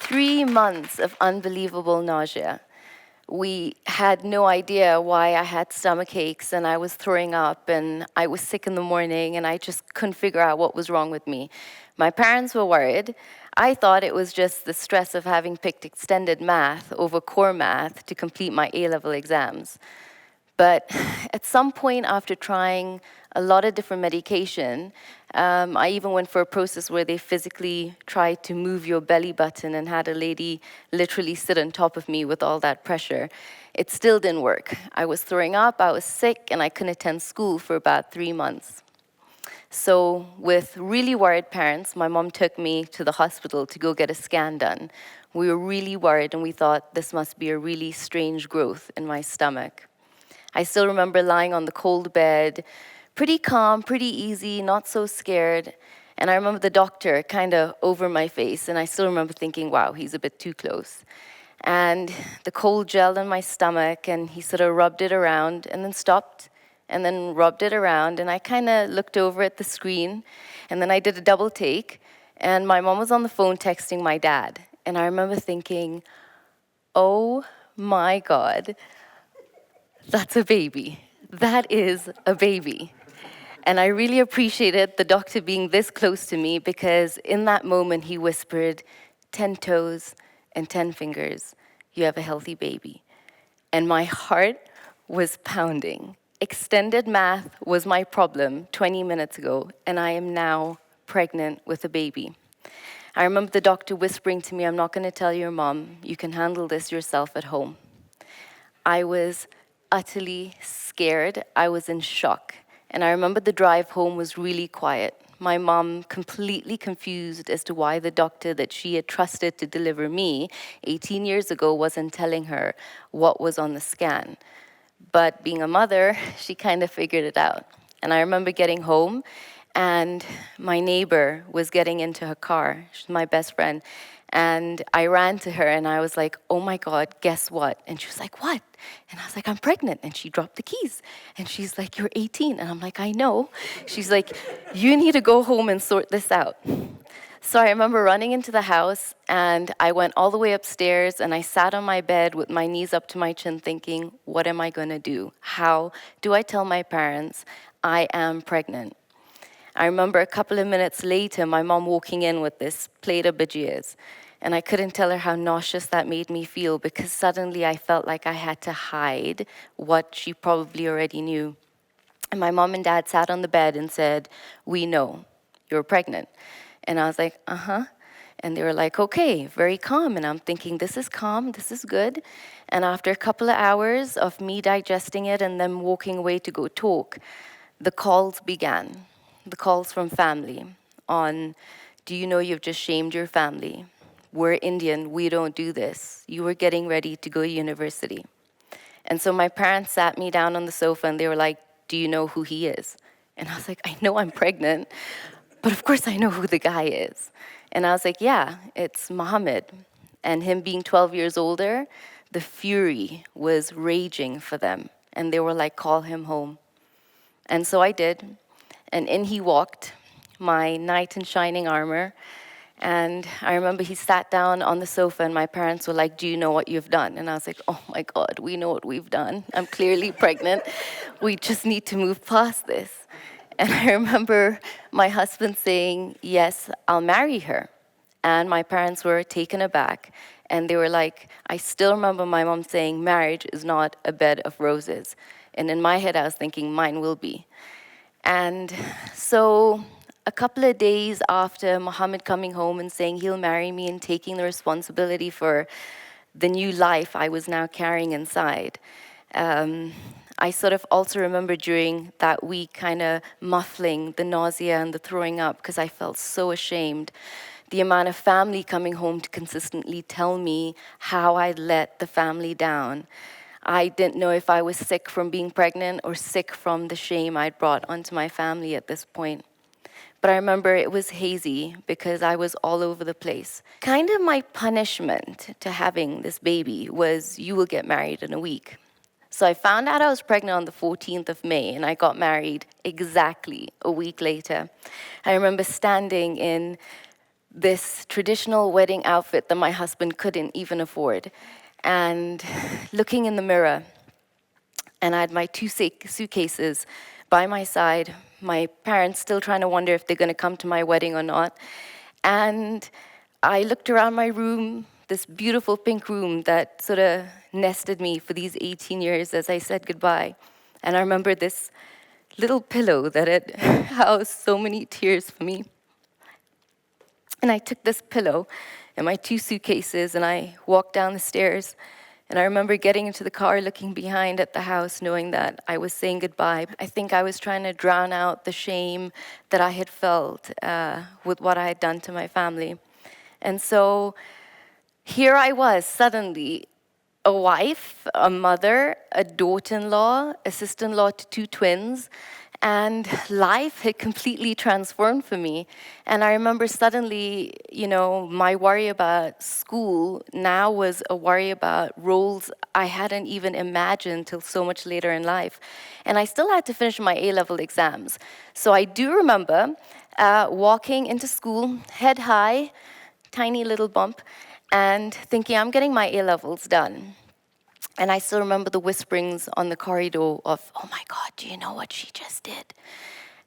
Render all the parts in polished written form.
3 months of unbelievable nausea. We had no idea why I had stomach aches and I was throwing up and I was sick in the morning and I just couldn't figure out what was wrong with me. My parents were worried. I thought it was just the stress of having picked extended math over core math to complete my A-level exams. But at some point after trying a lot of different medication, I even went for a process where they physically tried to move your belly button and had a lady literally sit on top of me with all that pressure. It still didn't work. I was throwing up, I was sick, and I couldn't attend school for about 3 months. So with really worried parents, my mom took me to the hospital to go get a scan done. We were really worried and we thought this must be a really strange growth in my stomach. I still remember lying on the cold bed, pretty calm, pretty easy, not so scared. And I remember the doctor kind of over my face, and I still remember thinking, wow, he's a bit too close. And the cold gel in my stomach, and he sort of rubbed it around and then stopped and then rubbed it around. And I kind of looked over at the screen, and then I did a double take, and my mom was on the phone texting my dad. And I remember thinking, oh my God, that's a baby. That is a baby. And I really appreciated the doctor being this close to me because in that moment he whispered, 10 toes and 10 fingers, you have a healthy baby. And my heart was pounding. Extended math was my problem 20 minutes ago, and I am now pregnant with a baby. I remember the doctor whispering to me, I'm not going to tell your mom, you can handle this yourself at home. I was utterly scared. I was in shock. And I remember the drive home was really quiet. My mom completely confused as to why the doctor that she had trusted to deliver me 18 years ago wasn't telling her what was on the scan. But being a mother, she kind of figured it out. And I remember getting home and my neighbor was getting into her car. She's my best friend. And I ran to her and I was like, oh my God, guess what? And she was like, what? And I was like, I'm pregnant. And she dropped the keys. And she's like, you're 18. And I'm like, I know. She's like, you need to go home and sort this out. So I remember running into the house and I went all the way upstairs and I sat on my bed with my knees up to my chin thinking, what am I going to do? How do I tell my parents I am pregnant? I remember a couple of minutes later, my mom walking in with this plate of bhajias. And I couldn't tell her how nauseous that made me feel because suddenly I felt like I had to hide what she probably already knew. And my mom and dad sat on the bed and said, we know, you're pregnant. And I was like, uh-huh. And they were like, okay, very calm. And I'm thinking, this is calm, this is good. And after a couple of hours of me digesting it and them walking away to go talk, the calls began. The calls from family on, do you know you've just shamed your family? We're Indian, we don't do this. You were getting ready to go to university. And so my parents sat me down on the sofa and they were like, do you know who he is? And I was like, I know I'm pregnant, but of course I know who the guy is. And I was like, yeah, it's Muhammad. And him being 12 years older, the fury was raging for them. And they were like, call him home. And so I did. And in he walked, my knight in shining armor. And I remember he sat down on the sofa and my parents were like, do you know what you've done? And I was like, oh my God, we know what we've done. I'm clearly pregnant. We just need to move past this. And I remember my husband saying, yes, I'll marry her. And my parents were taken aback. And they were like, I still remember my mom saying, marriage is not a bed of roses. And in my head, I was thinking, mine will be. And so a couple of days after Muhammad coming home and saying he'll marry me and taking the responsibility for the new life I was now carrying inside, I sort of also remember during that week kind of muffling the nausea and the throwing up because I felt so ashamed. The amount of family coming home to consistently tell me how I'd let the family down. I didn't know if I was sick from being pregnant or sick from the shame I'd brought onto my family at this point. But I remember it was hazy because I was all over the place. Kind of my punishment to having this baby was you will get married in a week. So I found out I was pregnant on the 14th of May and I got married exactly a week later. I remember standing in this traditional wedding outfit that my husband couldn't even afford. And looking in the mirror, and I had my two suitcases by my side, my parents still trying to wonder if they're going to come to my wedding or not. And I looked around my room, this beautiful pink room that sort of nested me for these 18 years as I said goodbye. And I remember this little pillow that had housed so many tears for me. And I took this pillow and my two suitcases and I walked down the stairs. And I remember getting into the car, looking behind at the house, knowing that I was saying goodbye. I think I was trying to drown out the shame that I had felt with what I had done to my family. And so here I was, suddenly, a wife, a mother, a daughter-in-law, a sister-in-law to two twins, and life had completely transformed for me. And I remember suddenly, my worry about school now was a worry about roles I hadn't even imagined till so much later in life. And I still had to finish my A-level exams. So I do remember walking into school, head high, tiny little bump, and thinking, I'm getting my A-levels done. And I still remember the whisperings on the corridor of, oh my God, do you know what she just did?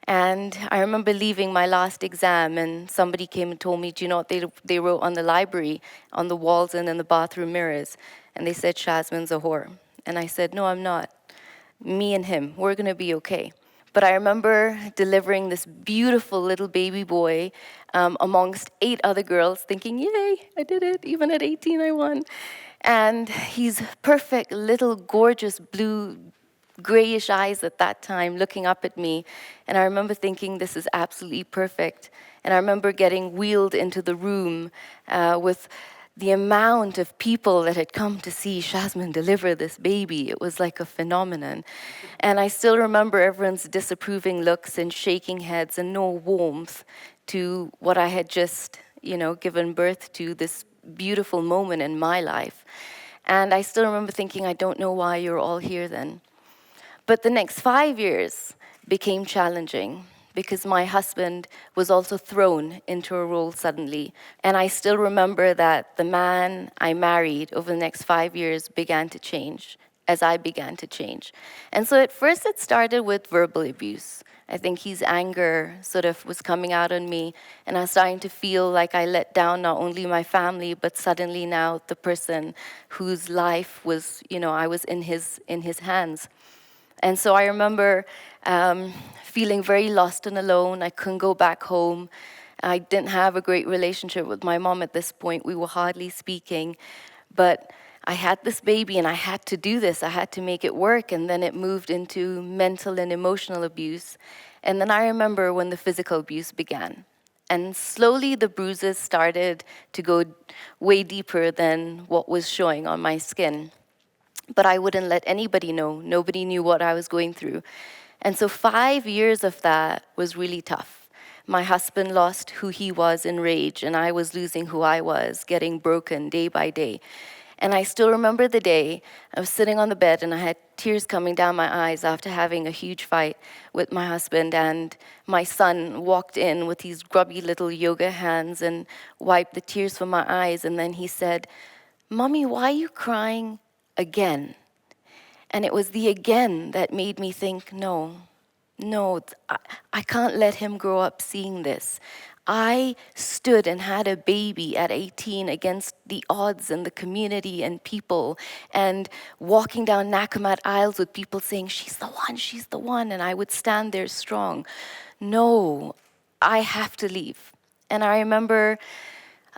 And I remember leaving my last exam and somebody came and told me, do you know what they wrote on the library, on the walls and in the bathroom mirrors? And they said, Shazmeen's a whore. And I said, no, I'm not. Me and him, we're gonna be okay. But I remember delivering this beautiful little baby boy amongst 8 other girls, thinking, yay, I did it. Even at 18, I won. And he's perfect, little, gorgeous, blue, grayish eyes at that time, looking up at me. And I remember thinking, this is absolutely perfect. And I remember getting wheeled into the room with the amount of people that had come to see Shazmeen deliver this baby. It was like a phenomenon. And I still remember everyone's disapproving looks and shaking heads and no warmth to what I had just, given birth to, this beautiful moment in my life. And I still remember thinking, I don't know why you're all here then. But the next 5 years became challenging because my husband was also thrown into a role suddenly. And I still remember that the man I married over the next 5 years began to change as I began to change. And so at first it started with verbal abuse. I think his anger sort of was coming out on me, and I was starting to feel like I let down not only my family, but suddenly now the person whose life was, I was in his hands. And so I remember feeling very lost and alone. I couldn't go back home. I didn't have a great relationship with my mom at this point. We were hardly speaking. But I had this baby and I had to do this. I had to make it work. And then it moved into mental and emotional abuse. And then I remember when the physical abuse began. And slowly the bruises started to go way deeper than what was showing on my skin. But I wouldn't let anybody know. Nobody knew what I was going through. And so 5 years of that was really tough. My husband lost who he was in rage, and I was losing who I was, getting broken day by day. And I still remember the day I was sitting on the bed and I had tears coming down my eyes after having a huge fight with my husband, and my son walked in with these grubby little yoga hands and wiped the tears from my eyes, and then he said, "Mommy, why are you crying again?" And it was the again that made me think, no, I can't let him grow up seeing this. I stood and had a baby at 18 against the odds and the community and people, and walking down Nakamat aisles with people saying, she's the one, and I would stand there strong. No, I have to leave. And I remember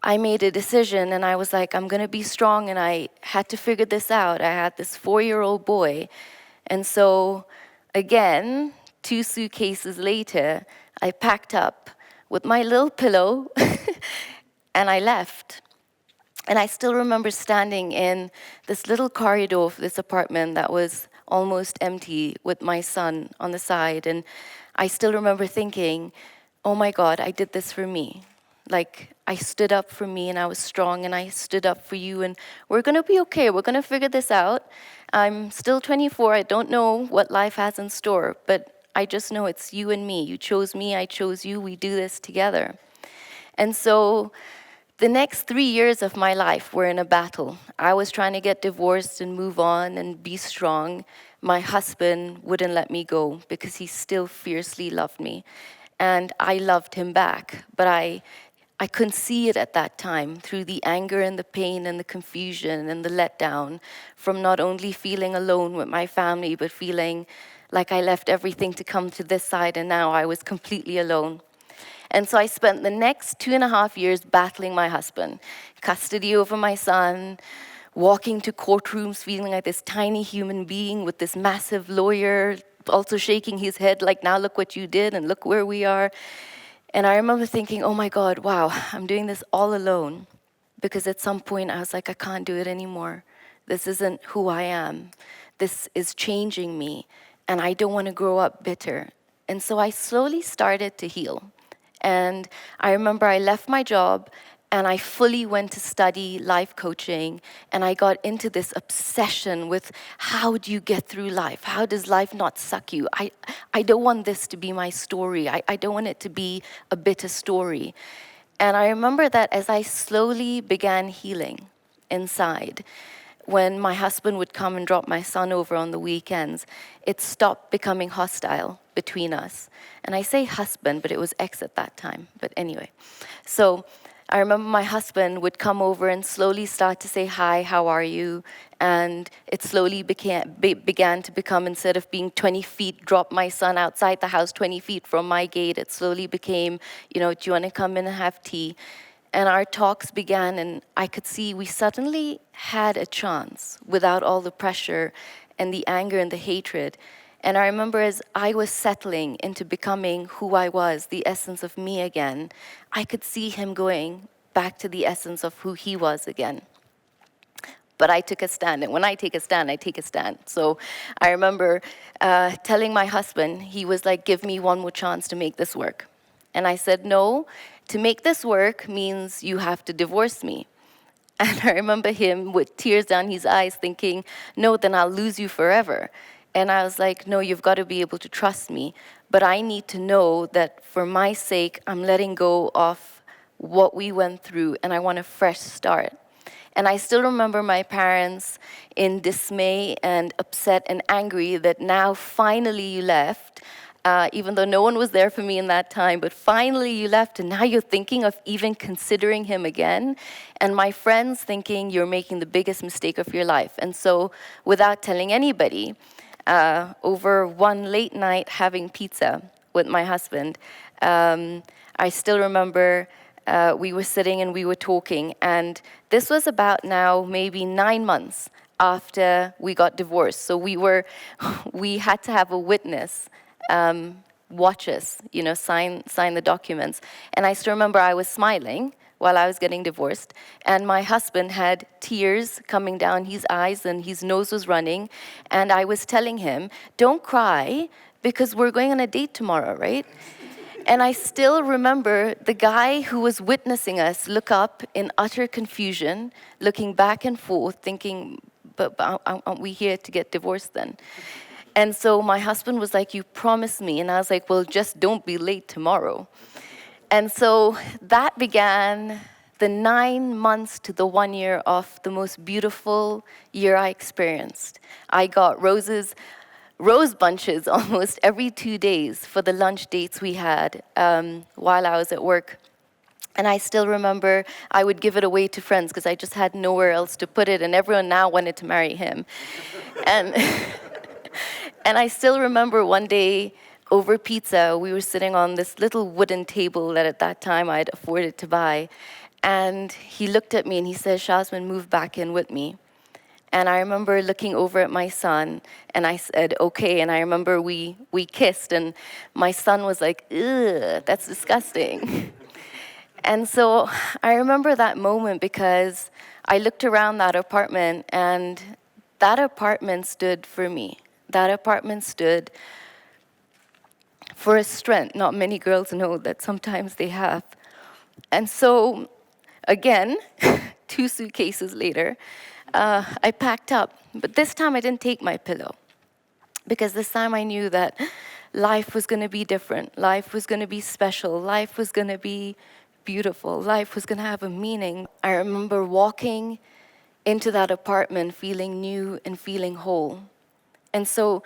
I made a decision and I was like, I'm gonna be strong, and I had to figure this out. I had this 4-year-old boy. And so again, 2 suitcases later, I packed up with my little pillow and I left. And I still remember standing in this little corridor of this apartment that was almost empty with my son on the side. And I still remember thinking, oh my God, I did this for me. Like, I stood up for me and I was strong and I stood up for you, and we're gonna be okay. We're gonna figure this out. I'm still 24. I don't know what life has in store, but I just know it's you and me. You chose me, I chose you. We do this together. And so the next 3 years of my life were in a battle. I was trying to get divorced and move on and be strong. My husband wouldn't let me go because he still fiercely loved me. And I loved him back, but I couldn't see it at that time through the anger and the pain and the confusion and the letdown from not only feeling alone with my family, but feeling like I left everything to come to this side and now I was completely alone. And so I spent the next 2.5 years battling my husband, custody over my son, walking to courtrooms feeling like this tiny human being with this massive lawyer also shaking his head like, now look what you did and look where we are. And I remember thinking, oh my God, wow, I'm doing this all alone. Because at some point I was like, I can't do it anymore. This isn't who I am. This is changing me. And I don't want to grow up bitter. And so I slowly started to heal. And I remember I left my job and I fully went to study life coaching, and I got into this obsession with how do you get through life? How does life not suck you? I don't want this to be my story. I don't want it to be a bitter story. And I remember that as I slowly began healing inside, when my husband would come and drop my son over on the weekends, it stopped becoming hostile between us. And I say husband, but it was ex at that time. But anyway, so I remember my husband would come over and slowly start to say, hi, how are you? And it slowly began to become, instead of being 20 feet, drop my son outside the house 20 feet from my gate, it slowly became, do you want to come in and have tea? And our talks began, and I could see we suddenly had a chance without all the pressure and the anger and the hatred. And I remember as I was settling into becoming who I was, the essence of me again, I could see him going back to the essence of who he was again. But I took a stand, and when I take a stand, I take a stand. So I remember telling my husband, he was like, give me one more chance to make this work. And I said, no, to make this work means you have to divorce me. And I remember him with tears down his eyes thinking, no, then I'll lose you forever. And I was like, no, you've got to be able to trust me. But I need to know that for my sake, I'm letting go of what we went through, and I want a fresh start. And I still remember my parents in dismay and upset and angry that now finally you left, even though no one was there for me in that time, but finally you left and now you're thinking of even considering him again. And my friends thinking you're making the biggest mistake of your life. And so without telling anybody, over one late night having pizza with my husband, I still remember we were sitting and we were talking, and this was about now maybe 9 months after we got divorced. So we had to have a witness watch us, sign the documents. And I still remember I was smiling while I was getting divorced, and my husband had tears coming down his eyes and his nose was running, and I was telling him, don't cry because we're going on a date tomorrow, right? And I still remember the guy who was witnessing us look up in utter confusion, looking back and forth, thinking, but aren't we here to get divorced then? And so my husband was like, you promised me. And I was like, well, just don't be late tomorrow. And so that began the 9 months to the 1 year of the most beautiful year I experienced. I got rose bunches almost every 2 days for the lunch dates we had while I was at work. And I still remember I would give it away to friends because I just had nowhere else to put it, and everyone now wanted to marry him. And and I still remember one day over pizza, we were sitting on this little wooden table that at that time I'd afforded to buy. And he looked at me and he said, Shazmeen, move back in with me. And I remember looking over at my son, and I said, okay. And I remember we kissed, and my son was like, ugh, that's disgusting. And so I remember that moment because I looked around that apartment, and that apartment stood for me. That apartment stood for a strength not many girls know that sometimes they have. And so, again, 2 suitcases later, I packed up. But this time I didn't take my pillow, because this time I knew that life was going to be different. Life was going to be special. Life was going to be beautiful. Life was going to have a meaning. I remember walking into that apartment feeling new and feeling whole. And so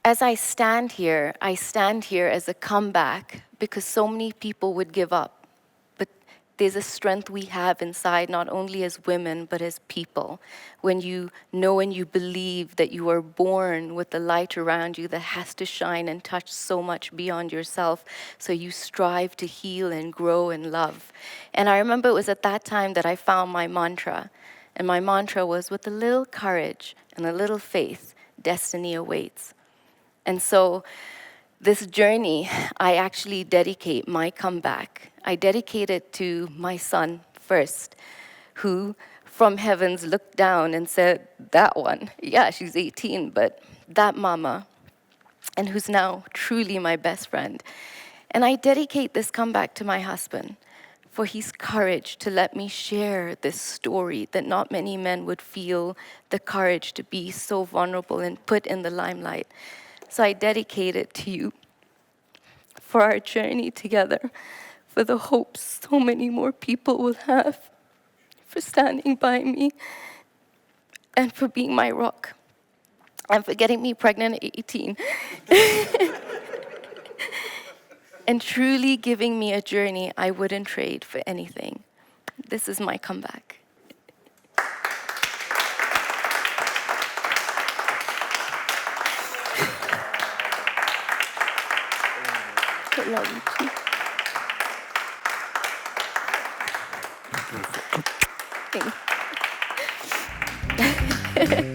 as I stand here as a comeback because so many people would give up. But there's a strength we have inside, not only as women, but as people. When you know and you believe that you are born with the light around you that has to shine and touch so much beyond yourself. So you strive to heal and grow and love. And I remember it was at that time that I found my mantra. And my mantra was, with a little courage and a little faith, destiny awaits. And so this journey, I actually dedicate my comeback. I dedicate it to my son first, who from heavens looked down and said, that one, yeah, she's 18, but that mama, and who's now truly my best friend. And I dedicate this comeback to my husband for his courage to let me share this story that not many men would feel the courage to be so vulnerable and put in the limelight. So I dedicate it to you for our journey together, for the hope so many more people will have, for standing by me, and for being my rock, and for getting me pregnant at 18. And truly giving me a journey I wouldn't trade for anything. This is my comeback. I love you too. Thank you.